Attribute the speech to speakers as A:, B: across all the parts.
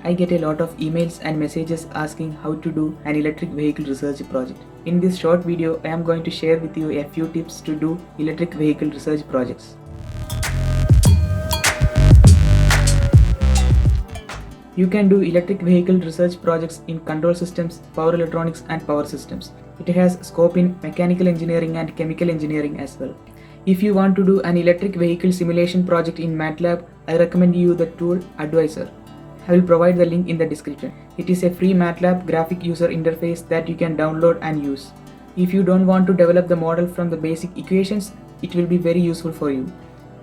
A: I get a lot of emails and messages asking how to do an electric vehicle research project. In this short video, I am going to share with you a few tips to do electric vehicle research projects. You can do electric vehicle research projects in control systems, power electronics and power systems. It has scope in mechanical engineering and chemical engineering as well. If you want to do an electric vehicle simulation project in MATLAB, I recommend you the tool Advisor. I will provide the link in the description. It is a free MATLAB graphic user interface that you can download and use. If you don't want to develop the model from the basic equations, it will be very useful for you.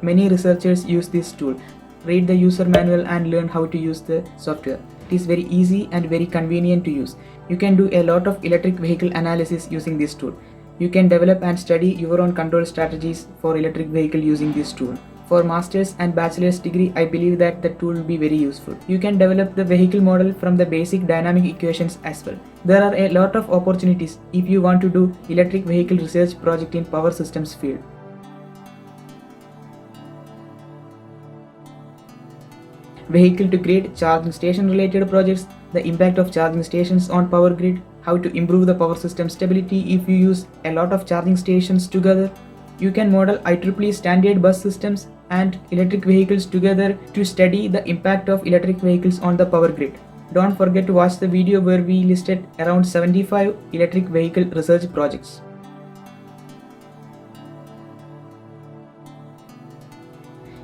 A: Many researchers use this tool. Read the user manual and learn how to use the software. It is very easy and very convenient to use. You can do a lot of electric vehicle analysis using this tool. You can develop and study your own control strategies for electric vehicle using this tool. For master's and bachelor's degree, I believe that the tool will be very useful. You can develop the vehicle model from the basic dynamic equations as well. There are a lot of opportunities if you want to do electric vehicle research project in power systems field. Vehicle to grid, charging station related projects, the impact of charging stations on power grid, how to improve the power system stability if you use a lot of charging stations together. You can model IEEE standard bus systems and electric vehicles together to study the impact of electric vehicles on the power grid. Don't forget to watch the video where we listed around 75 electric vehicle research projects.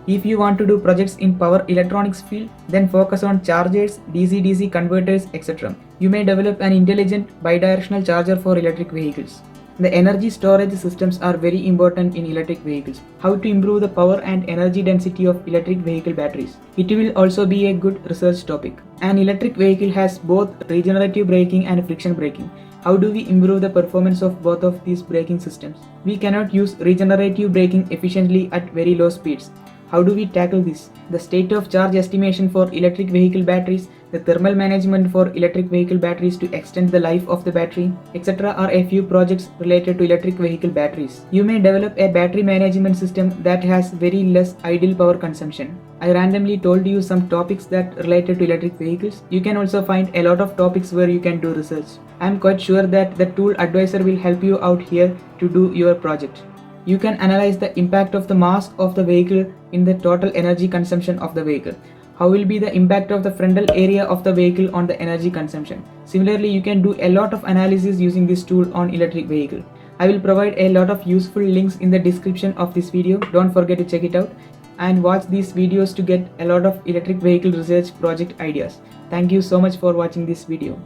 A: If you want to do projects in power electronics field, then focus on chargers, DC-DC converters, etc. You may develop an intelligent bidirectional charger for electric vehicles. The energy storage systems are very important in electric vehicles. How to improve the power and energy density of electric vehicle batteries. It will also be a good research topic. An electric vehicle has both regenerative braking and friction braking. How do we improve the performance of both of these braking systems? We cannot use regenerative braking efficiently at very low speeds. How do we tackle this? The state of charge estimation for electric vehicle batteries, the thermal management for electric vehicle batteries to extend the life of the battery, etc. are a few projects related to electric vehicle batteries. You may develop a battery management system that has very less idle power consumption. I randomly told you some topics that related to electric vehicles. You can also find a lot of topics where you can do research. I am quite sure that the tool Advisor will help you out here to do your project. You can analyze the impact of the mass of the vehicle in the total energy consumption of the vehicle. How will be the impact of the frontal area of the vehicle on the energy consumption? Similarly, you can do a lot of analysis using this tool on electric vehicle. I will provide a lot of useful links in the description of this video. Don't forget to check it out and watch these videos to get a lot of electric vehicle research project ideas. Thank you so much for watching this video.